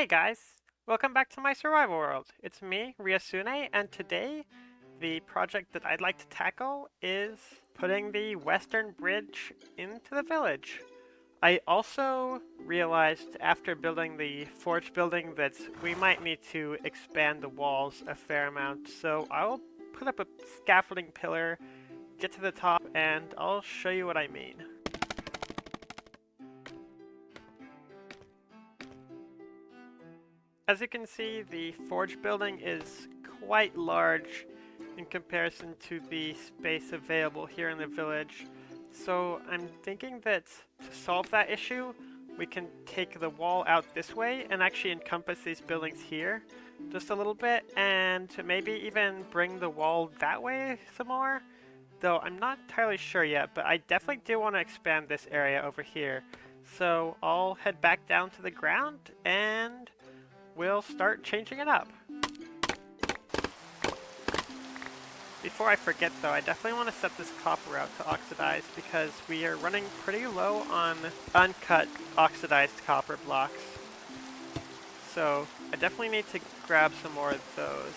Hey guys, welcome back to my survival world. It's me, Ryasune, and today the project that I'd like to tackle is putting the western bridge into the village. I also realized after building the forge building that we might need to expand the walls a fair amount, so I'll put up a scaffolding pillar, get to the top, and I'll show you what I mean. As you can see, the forge building is quite large in comparison to the space available here in the village. So I'm thinking that to solve that issue, we can take the wall out this way and actually encompass these buildings here just a little bit, and maybe even bring the wall that way some more. Though I'm not entirely sure yet, but I definitely do want to expand this area over here. So I'll head back down to the ground and we'll start changing it up. Before I forget though, I definitely want to set this copper out to oxidize because we are running pretty low on uncut oxidized copper blocks. So I definitely need to grab some more of those.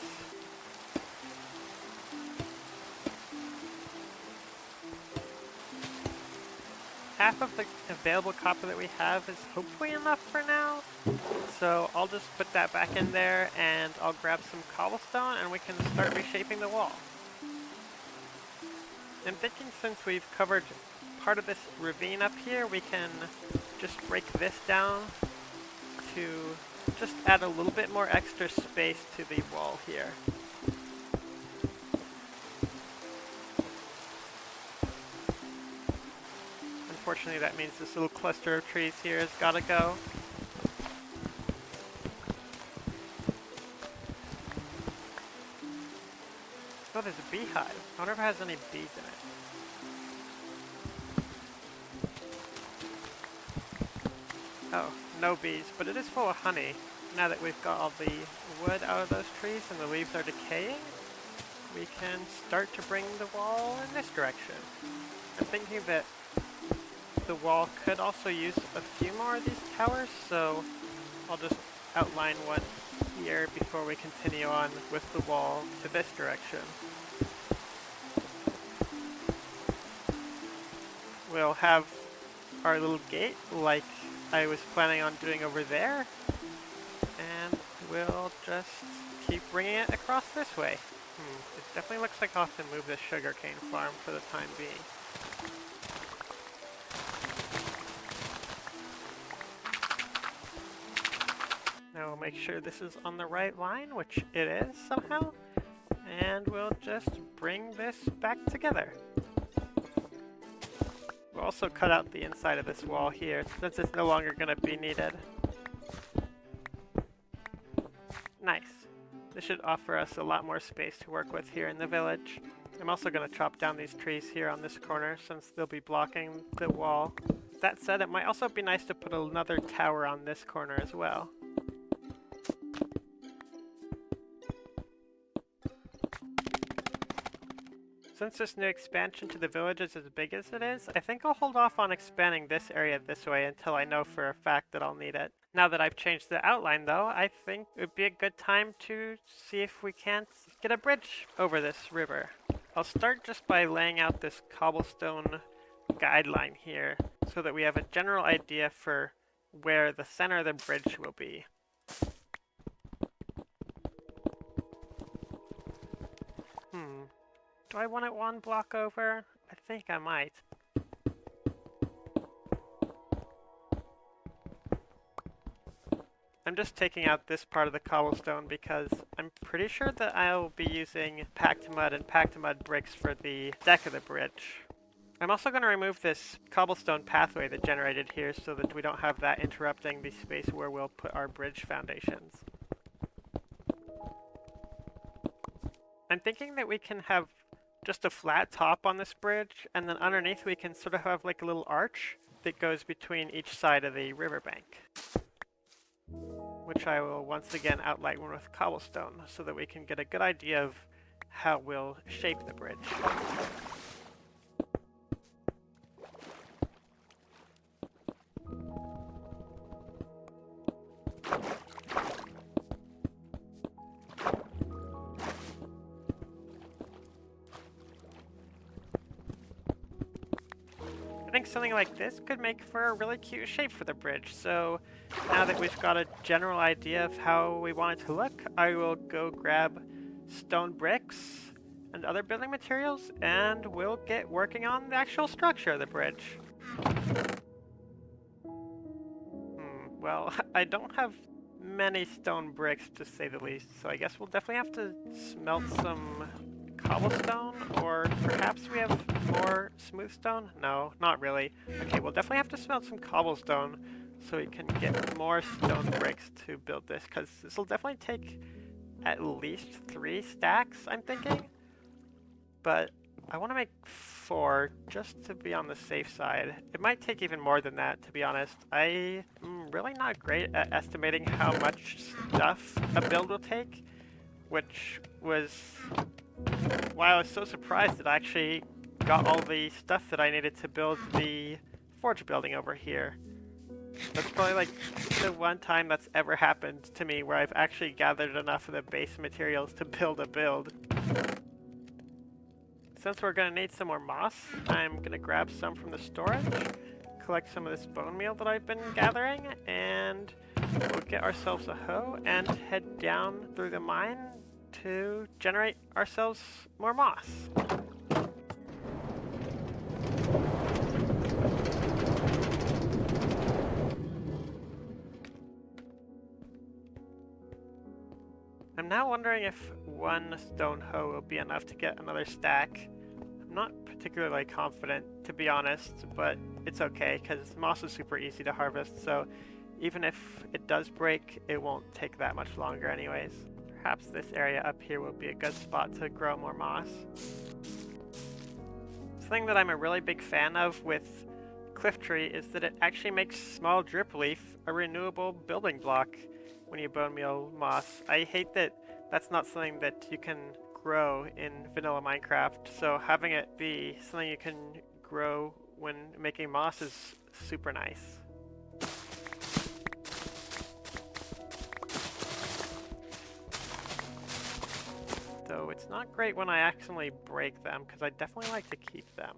Half of the available copper that we have is hopefully enough for now. So I'll just put that back in there and I'll grab some cobblestone and we can start reshaping the wall. I'm thinking since we've covered part of this ravine up here, we can just break this down to just add a little bit more extra space to the wall here. Unfortunately, that means this little cluster of trees here has got to go. Oh, there's a beehive. I wonder if it has any bees in it. Oh, no bees, but it is full of honey. Now that we've got all the wood out of those trees and the leaves are decaying, we can start to bring the wall in this direction. I'm thinking that the wall could also use a few more of these towers, so I'll just outline one here before we continue on with the wall to this direction. We'll have our little gate like I was planning on doing over there, and we'll just keep bringing it across this way. It definitely looks like I'll have to move this sugarcane farm for the time being. Now we'll make sure this is on the right line, which it is somehow, and we'll just bring this back together. We'll also cut out the inside of this wall here, since it's no longer going to be needed. Nice. This should offer us a lot more space to work with here in the village. I'm also going to chop down these trees here on this corner, since they'll be blocking the wall. That said, it might also be nice to put another tower on this corner as well. Since this new expansion to the village is as big as it is, I think I'll hold off on expanding this area this way until I know for a fact that I'll need it. Now that I've changed the outline though, I think it would be a good time to see if we can't get a bridge over this river. I'll start just by laying out this cobblestone guideline here so that we have a general idea for where the center of the bridge will be. Do I want it one block over? I think I might. I'm just taking out this part of the cobblestone because I'm pretty sure that I'll be using packed mud and packed mud bricks for the deck of the bridge. I'm also going to remove this cobblestone pathway that generated here so that we don't have that interrupting the space where we'll put our bridge foundations. I'm thinking that we can have just a flat top on this bridge, and then underneath we can sort of have like a little arch that goes between each side of the riverbank, which I will once again outline with cobblestone so that we can get a good idea of how we'll shape the bridge. think something like this could make for a really cute shape for the bridge. So now that we've got a general idea of how we want it to look, I will go grab stone bricks and other building materials, and we'll get working on the actual structure of the bridge. Well, I don't have many stone bricks to say the least, so I guess we'll definitely have to smelt some cobblestone, or perhaps we have more smooth stone? No, not really. Okay, we'll definitely have to smelt some cobblestone so we can get more stone bricks to build this, because this will definitely take at least 3 stacks, I'm thinking. But I want to make 4 just to be on the safe side. It might take even more than that, to be honest. I'm really not great at estimating how much stuff a build will take, which was why I was so surprised that I actually got all the stuff that I needed to build the forge building over here. That's probably like the one time that's ever happened to me where I've actually gathered enough of the base materials to build a build. Since we're going to need some more moss, I'm going to grab some from the storage, collect some of this bone meal that I've been gathering, and we'll get ourselves a hoe and head down through the mine to generate ourselves more moss. I'm now wondering if 1 stone hoe will be enough to get another stack. I'm not particularly confident, to be honest, but it's okay, because moss is super easy to harvest, so even if it does break, it won't take that much longer anyways. Perhaps this area up here will be a good spot to grow more moss. Something that I'm a really big fan of with Cliff Tree is that it actually makes small drip leaf a renewable building block when you bone meal moss. I hate that that's not something that you can grow in vanilla Minecraft, so having it be something you can grow when making moss is super nice. Though it's not great when I accidentally break them, because I definitely like to keep them.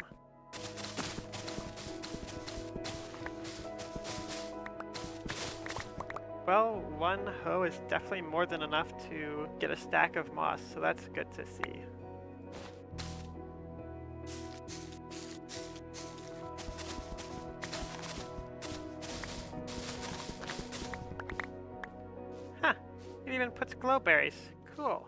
Well, 1 hoe is definitely more than enough to get a stack of moss, so that's good to see. Huh, it even puts glowberries. Cool.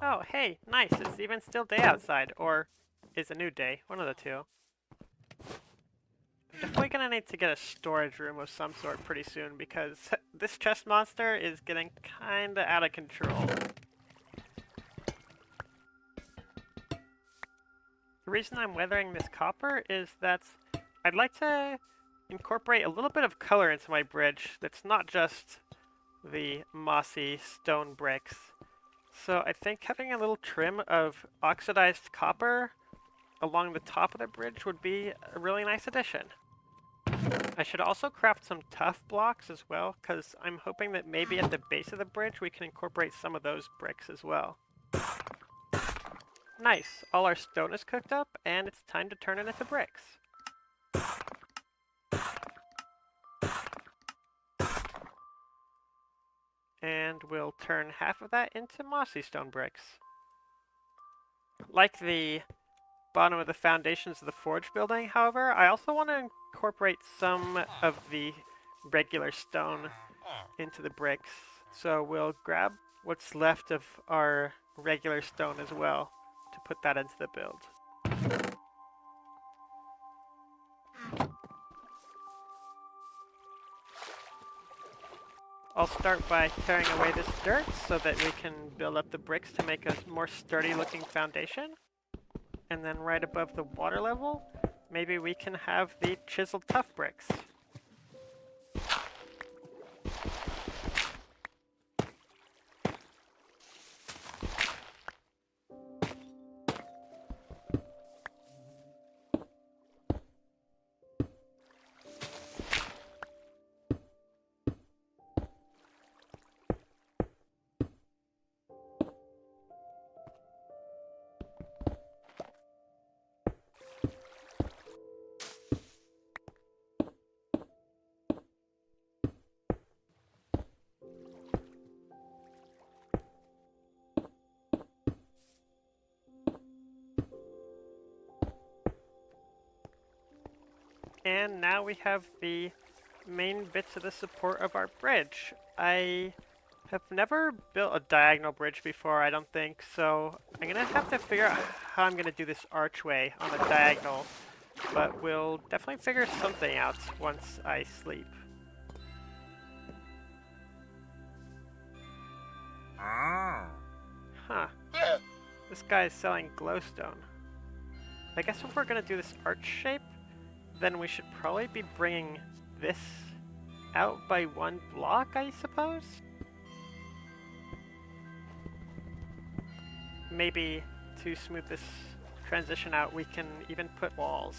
Oh, hey, nice. It's even still day outside, or is a new day. One of the two. I'm definitely gonna need to get a storage room of some sort pretty soon, because this chest monster is getting kinda out of control. The reason I'm weathering this copper is that I'd like to incorporate a little bit of color into my bridge that's not just the mossy stone bricks. So I think having a little trim of oxidized copper along the top of the bridge would be a really nice addition. I should also craft some tough blocks as well, because I'm hoping that maybe at the base of the bridge we can incorporate some of those bricks as well. Nice, all our stone is cooked up, and it's time to turn it into bricks. And we'll turn half of that into mossy stone bricks. Like the bottom of the foundations of the forge building, however, I also want to incorporate some of the regular stone into the bricks. So we'll grab what's left of our regular stone as well to put that into the build. I'll start by tearing away this dirt so that we can build up the bricks to make a more sturdy looking foundation. And then right above the water level, maybe we can have the chiseled tough bricks. And now we have the main bits of the support of our bridge. I have never built a diagonal bridge before, I don't think, so I'm gonna have to figure out how I'm gonna do this archway on the diagonal, but we'll definitely figure something out once I sleep. Huh. This guy is selling glowstone. I guess if we're gonna do this arch shape, then we should probably be bringing this out by one block, I suppose? Maybe to smooth this transition out, we can even put walls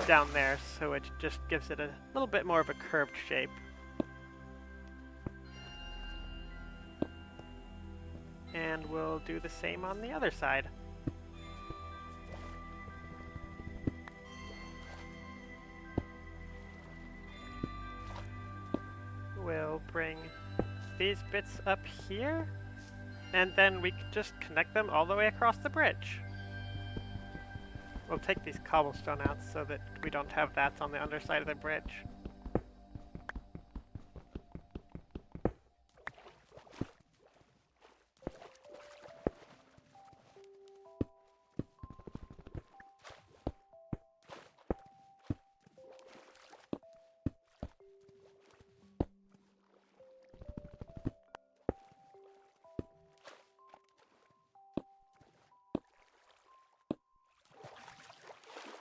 down there so it just gives it a little bit more of a curved shape. And we'll do the same on the other side. We'll bring these bits up here, and then we can just connect them all the way across the bridge. We'll take these cobblestone out so that we don't have that on the underside of the bridge.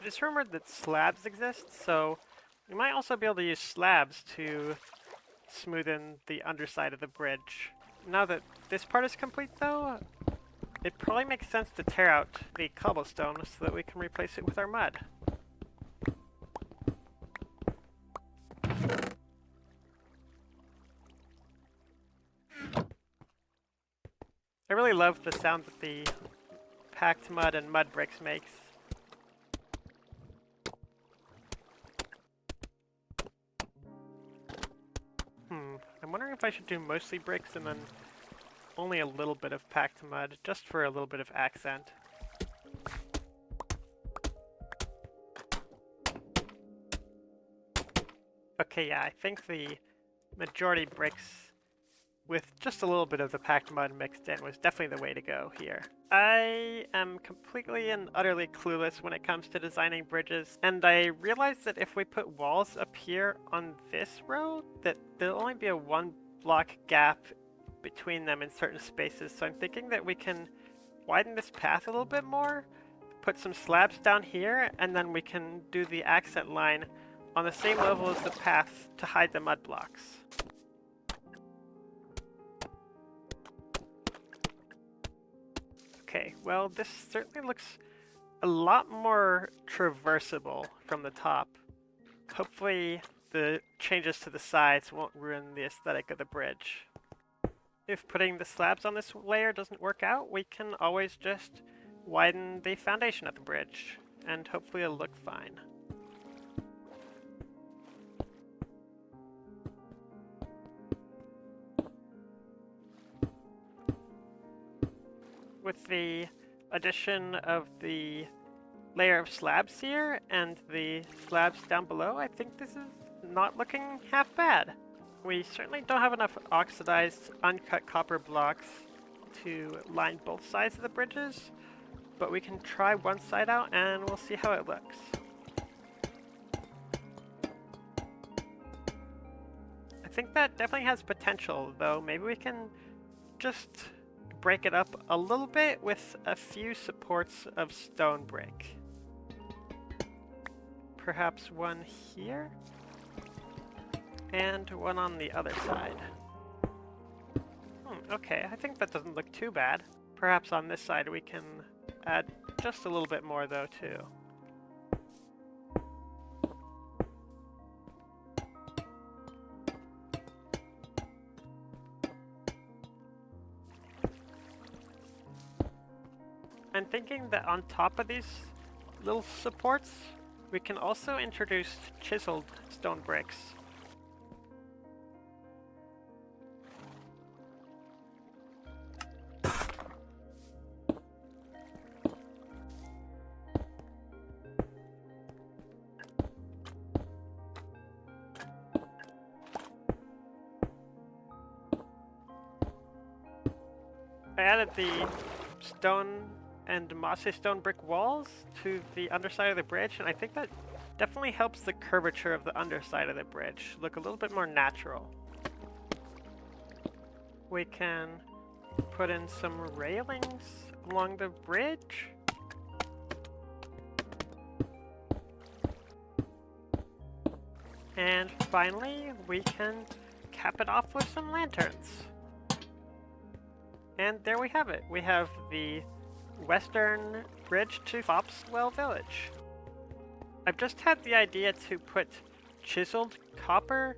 It is rumored that slabs exist, so we might also be able to use slabs to smoothen the underside of the bridge. Now that this part is complete though, it probably makes sense to tear out the cobblestone so that we can replace it with our mud. I really love the sound that the packed mud and mud bricks makes. I'm wondering if I should do mostly bricks and then only a little bit of packed mud, just for a little bit of accent. Okay, yeah, I think the majority bricks with just a little bit of the packed mud mixed in was definitely the way to go here. I am completely and utterly clueless when it comes to designing bridges, and I realized that if we put walls up here on this row, that there'll only be a one block gap between them in certain spaces, so I'm thinking that we can widen this path a little bit more, put some slabs down here, and then we can do the accent line on the same level as the path to hide the mud blocks. Okay, well, this certainly looks a lot more traversable from the top. Hopefully the changes to the sides won't ruin the aesthetic of the bridge. If putting the slabs on this layer doesn't work out, we can always just widen the foundation of the bridge, and hopefully it'll look fine. With the addition of the layer of slabs here and the slabs down below, I think this is not looking half bad. We certainly don't have enough oxidized, uncut copper blocks to line both sides of the bridges, but we can try one side out and we'll see how it looks. I think that definitely has potential, though. Maybe we can just break it up a little bit with a few supports of stone brick. Perhaps one here, and one on the other side. Okay, I think that doesn't look too bad. Perhaps on this side we can add just a little bit more though too. I'm thinking that on top of these little supports, we can also introduce chiseled stone bricks. I added the stone and mossy stone brick walls to the underside of the bridge, and I think that definitely helps the curvature of the underside of the bridge look a little bit more natural. We can put in some railings along the bridge. And finally, we can cap it off with some lanterns. And there we have it. We have the western bridge to Fopswel village. I've just had the idea to put chiseled copper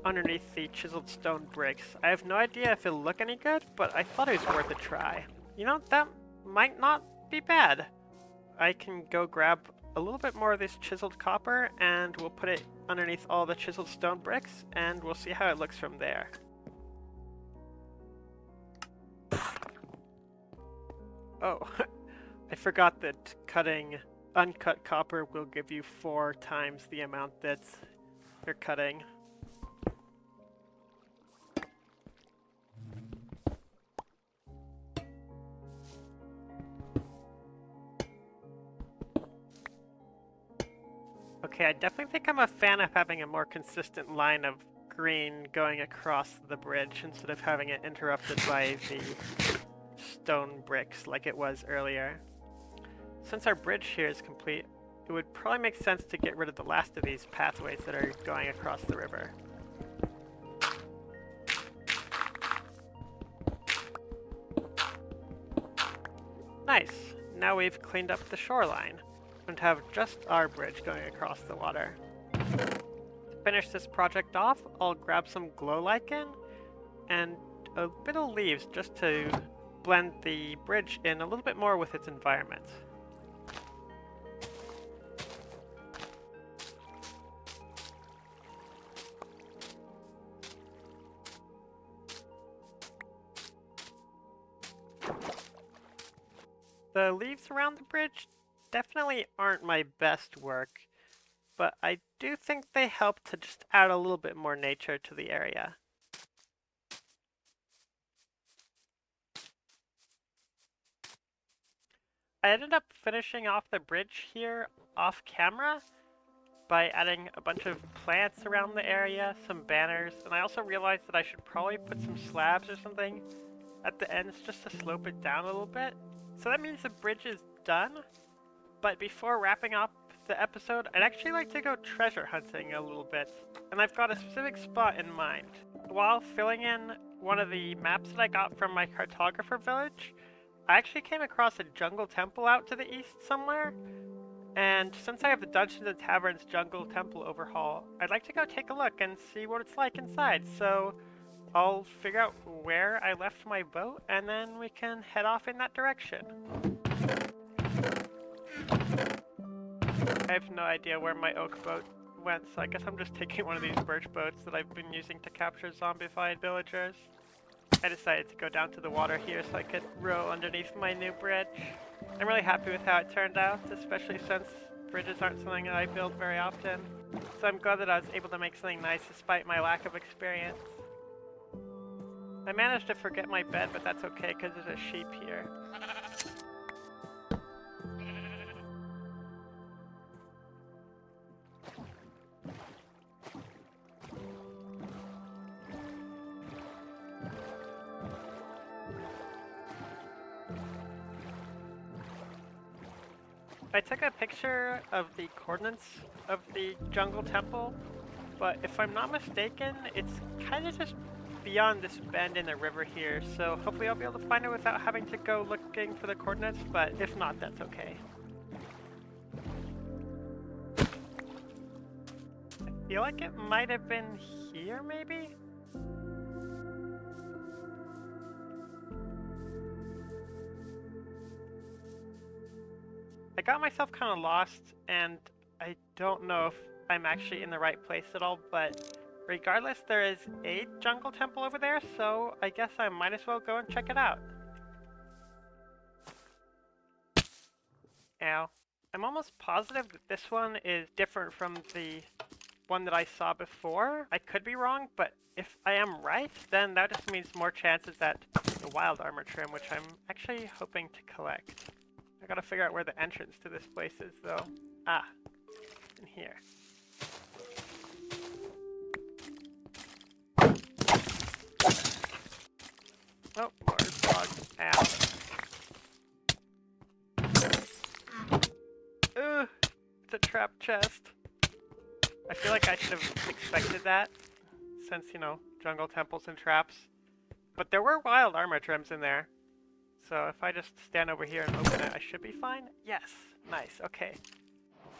underneath the chiseled stone bricks. I have no idea if it'll look any good, but I thought it was worth a try. You know, that might not be bad. I can go grab a little bit more of this chiseled copper and we'll put it underneath all the chiseled stone bricks and we'll see how it looks from there. Oh, I forgot that cutting uncut copper will give you 4 times the amount that you're cutting. Okay, I definitely think I'm a fan of having a more consistent line of green going across the bridge instead of having it interrupted by the stone bricks like it was earlier. Since our bridge here is complete, it would probably make sense to get rid of the last of these pathways that are going across the river. Nice! Now we've cleaned up the shoreline and have just our bridge going across the water. To finish this project off, I'll grab some glow lichen and a bit of leaves just to blend the bridge in a little bit more with its environment. The leaves around the bridge definitely aren't my best work, but I do think they help to just add a little bit more nature to the area. I ended up finishing off the bridge here off camera by adding a bunch of plants around the area, some banners, and I also realized that I should probably put some slabs or something at the ends just to slope it down a little bit. So that means the bridge is done, but before wrapping up the episode, I'd actually like to go treasure hunting a little bit, and I've got a specific spot in mind. While filling in one of the maps that I got from my cartographer village, I actually came across a jungle temple out to the east somewhere, and since I have the Dungeons and Taverns Jungle Temple overhaul, I'd like to go take a look and see what it's like inside, so I'll figure out where I left my boat, and then we can head off in that direction. I have no idea where my oak boat went, so I guess I'm just taking one of these birch boats that I've been using to capture zombified villagers. I decided to go down to the water here so I could row underneath my new bridge. I'm really happy with how it turned out, especially since bridges aren't something that I build very often. So I'm glad that I was able to make something nice despite my lack of experience. I managed to forget my bed, but that's okay because there's a sheep here. I took a picture of the coordinates of the jungle temple, but if I'm not mistaken, it's kind of just beyond this bend in the river here, so hopefully I'll be able to find it without having to go looking for the coordinates, but if not, that's okay. I feel like it might have been here, maybe? I got myself kind of lost, and I don't know if I'm actually in the right place at all, but regardless, there is a jungle temple over there, so I guess I might as well go and check it out. Ow. I'm almost positive that this one is different from the one that I saw before. I could be wrong, but if I am right, then that just means more chances at the wild armor trim, which I'm actually hoping to collect. I gotta figure out where the entrance to this place is, though. Ah, in here. Oh, more frogs. Ow. Ugh, it's a trap chest. I feel like I should have expected that, since, you know, jungle temples and traps. But there were wild armor trims in there. So if I just stand over here and open it, I should be fine? Yes. Nice. Okay.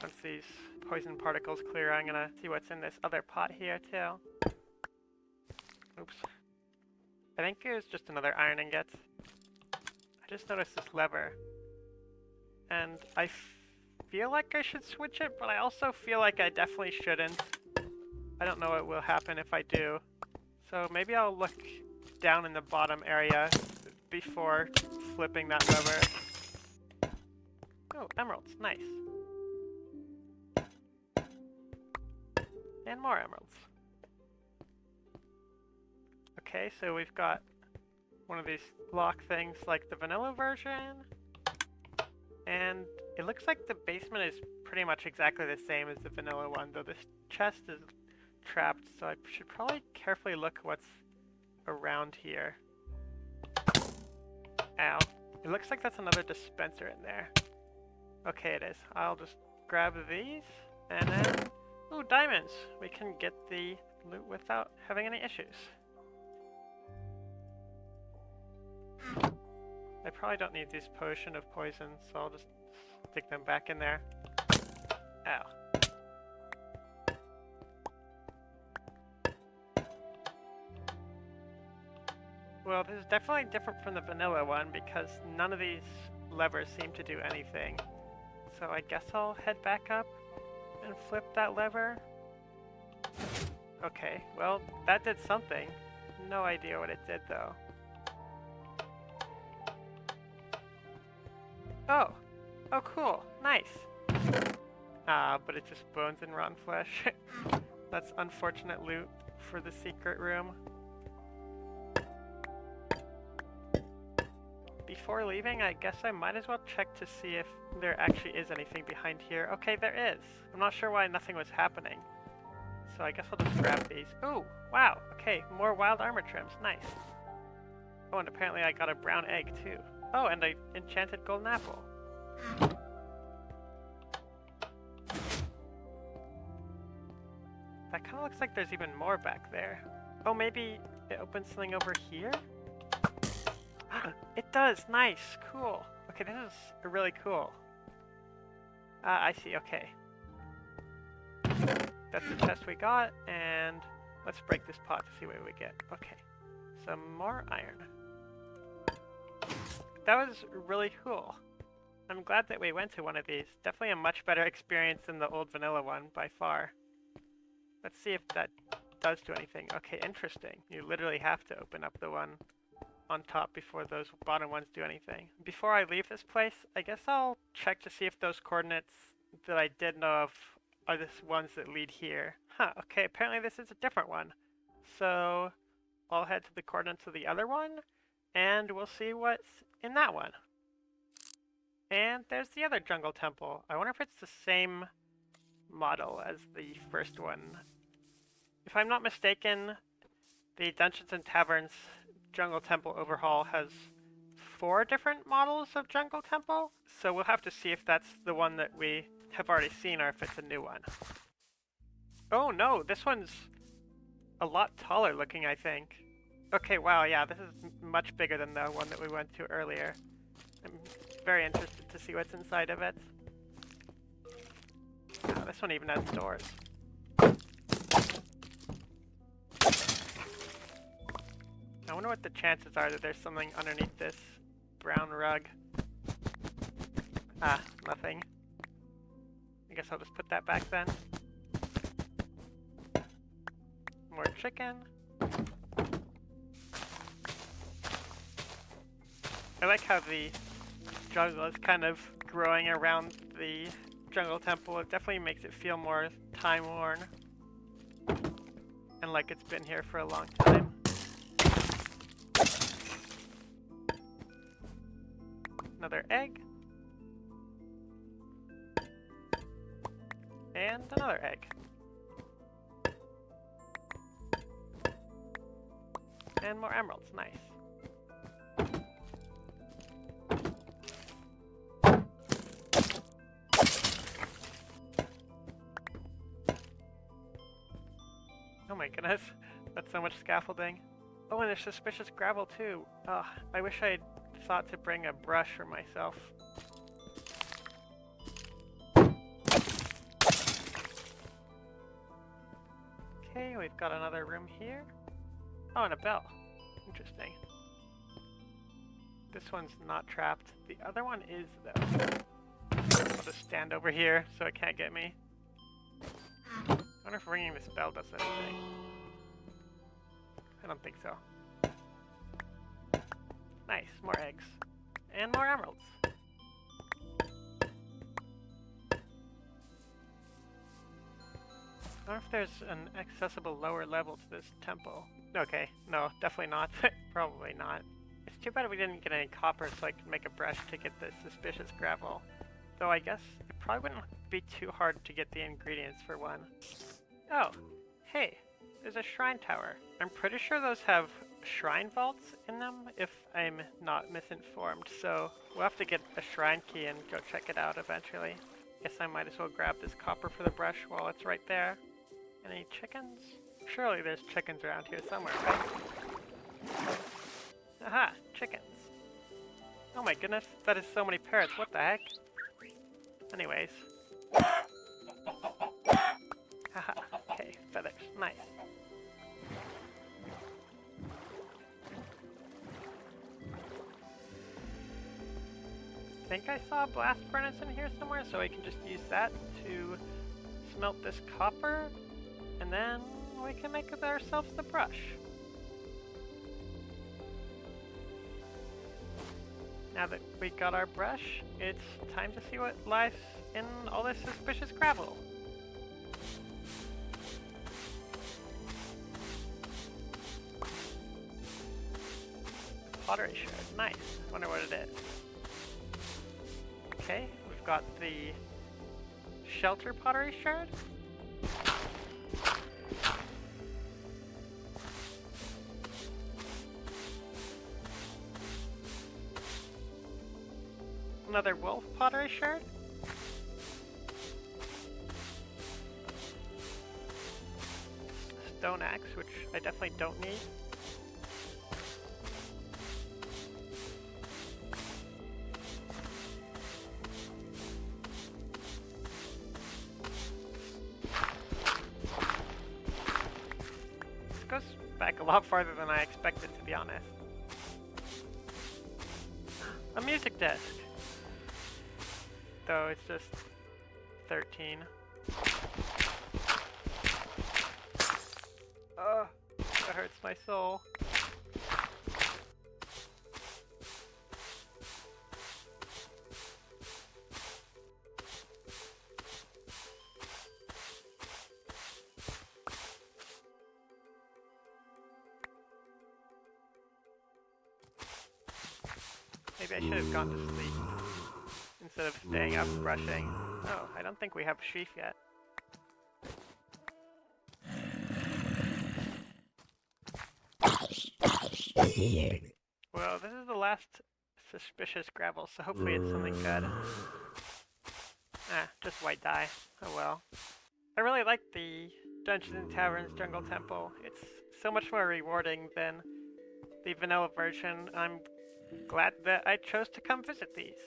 Once these poison particles clear, I'm gonna see what's in this other pot here, too. Oops. I think it was just another iron ingot. I just noticed this lever. And I feel like I should switch it, but I also feel like I definitely shouldn't. I don't know what will happen if I do. So maybe I'll look down in the bottom area before flipping that lever. Oh, emeralds. Nice. And more emeralds. Okay, so we've got one of these block things like the vanilla version. And it looks like the basement is pretty much exactly the same as the vanilla one, though this chest is trapped, so I should probably carefully look what's around here. Ow. It looks like that's another dispenser in there. Okay, it is. I'll just grab these, and then... Ooh, diamonds! We can get the loot without having any issues. I probably don't need these potion of poison, so I'll just stick them back in there. Ow. Well, this is definitely different from the vanilla one because none of these levers seem to do anything. So I guess I'll head back up and flip that lever. Okay, well, that did something. No idea what it did, though. Oh! Oh, cool. Nice! Ah, but it's just bones and rotten flesh. That's unfortunate loot for the secret room. Before leaving, I guess I might as well check to see if there actually is anything behind here. Okay, there is. I'm not sure why nothing was happening. So I guess I'll just grab these. Ooh, wow. Okay, more wild armor trims. Nice. Oh, and apparently I got a brown egg, too. Oh, and an enchanted golden apple. That kind of looks like there's even more back there. Oh, maybe it opens something over here? It does! Nice! Cool! Okay, this is really cool. I see, okay. That's the chest we got, and let's break this pot to see what we get. Okay, some more iron. That was really cool. I'm glad that we went to one of these. Definitely a much better experience than the old vanilla one, by far. Let's see if that does do anything. Okay, interesting. You literally have to open up the one on top before those bottom ones do anything. Before I leave this place, I guess I'll check to see if those coordinates that I did know of are the ones that lead here. Huh, okay, apparently this is a different one. So I'll head to the coordinates of the other one, and we'll see what's in that one. And there's the other jungle temple. I wonder if it's the same model as the first one. If I'm not mistaken, the Dungeons and Taverns Jungle Temple overhaul has 4 different models of Jungle Temple, so we'll have to see if that's the one that we have already seen or if it's a new one. Oh no, this one's a lot taller looking, I think. Okay, wow, yeah, this is much bigger than the one that we went to earlier. I'm very interested to see what's inside of it. Oh, this one even has doors. I wonder what the chances are that there's something underneath this brown rug. Ah, nothing. I guess I'll just put that back then. More chicken. I like how the jungle is kind of growing around the jungle temple. It definitely makes it feel more time-worn. and like it's been here for a long time. Another egg. And another egg. And more emeralds, nice. Oh my goodness, that's so much scaffolding. Oh, and there's suspicious gravel too. Ugh, I wish I'd thought to bring a brush for myself. Okay, we've got another room here. Oh, and a bell. Interesting. This one's not trapped. The other one is, though. I'll just stand over here so it can't get me. I wonder if ringing this bell does anything. I don't think so. Nice, more eggs. And more emeralds. I wonder if there's an accessible lower level to this temple. Okay, no, definitely not. Probably not. It's too bad we didn't get any copper so I could make a brush to get the suspicious gravel. Though I guess it probably wouldn't be too hard to get the ingredients for one. Oh, hey, there's a shrine tower. I'm pretty sure those have shrine vaults in them, if I'm not misinformed. So we'll have to get a shrine key and go check it out eventually. Guess I might as well grab this copper for the brush while it's right there. Any chickens? Surely there's chickens around here somewhere, right? Aha, chickens. Oh my goodness, that is so many parrots, what the heck? Anyways. Haha, okay, feathers, nice. I think I saw a blast furnace in here somewhere, so I can just use that to smelt this copper, and then we can make ourselves the brush. Now that we got our brush, it's time to see what lies in all this suspicious gravel. Pottery shard, nice. Wonder what it is. Okay, we've got the shelter pottery shard. Another wolf pottery shard. Stone axe, which I definitely don't need. This goes back a lot farther than I expected, to be honest. A music desk. Though it's just 13. Ugh, that hurts my soul. Maybe I should have gone to sleep instead of staying up brushing. Oh, I don't think we have a sheaf yet. Well, this is the last suspicious gravel, so hopefully it's something good. Ah, just white dye. Oh well. I really like the Dungeons and Taverns Jungle Temple. It's so much more rewarding than the vanilla version. I'm glad that I chose to come visit these.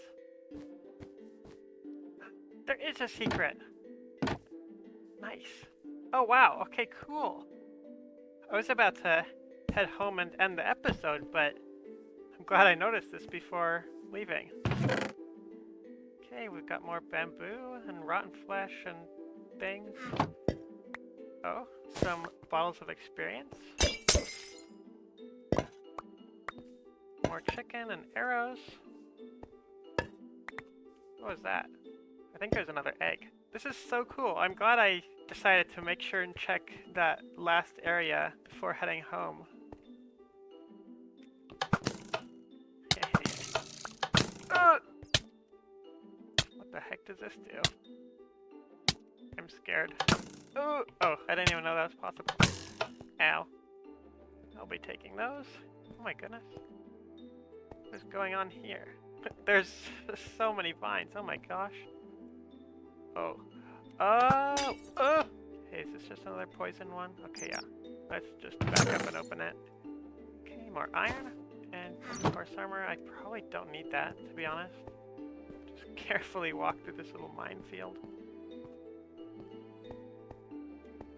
There is a secret! Nice. Oh wow, okay, cool. I was about to head home and end the episode, but I'm glad I noticed this before leaving. Okay, we've got more bamboo and rotten flesh and things. Oh, some bottles of experience. More chicken and arrows. What was that? I think there's another egg. This is so cool. I'm glad I decided to make sure and check that last area before heading home. What the heck does this do? I'm scared. Oh, I didn't even know that was possible. Ow. I'll be taking those. Oh my goodness. What's going on here? There's so many vines. Oh my gosh. Oh. Oh! Oh! Hey, is this just another poison one? Okay, yeah. Let's just back up and open it. Okay, more iron. And some horse armor. I probably don't need that, to be honest. Just carefully walk through this little minefield.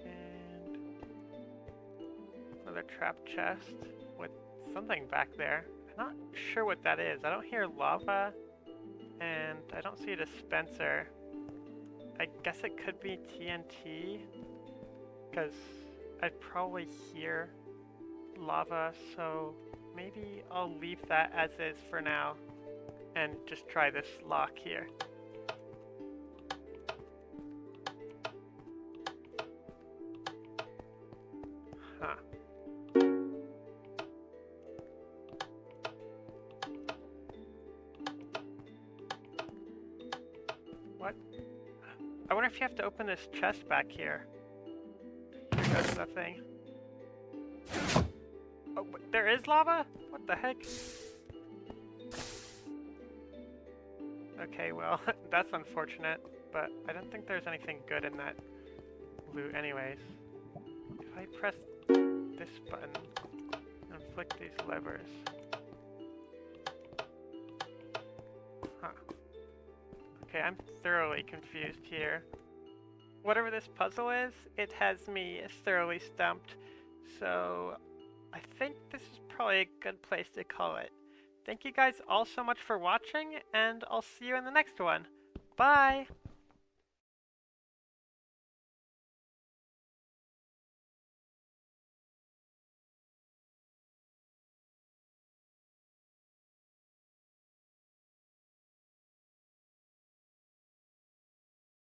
And another trap chest with something back there. I'm not sure what that is. I don't hear lava, and I don't see a dispenser. I guess it could be TNT, because I'd probably hear lava, so maybe I'll leave that as is for now, and just try this lock here. Huh. What? I wonder if you have to open this chest back here. Here goes the thing. Oh, there is lava? What the heck? Okay, well, that's unfortunate, but I don't think there's anything good in that loot anyways. If I press this button and flick these levers... Huh. Okay, I'm thoroughly confused here. Whatever this puzzle is, it has me thoroughly stumped, so I think this is probably a good place to call it. Thank you guys all so much for watching, and I'll see you in the next one. Bye!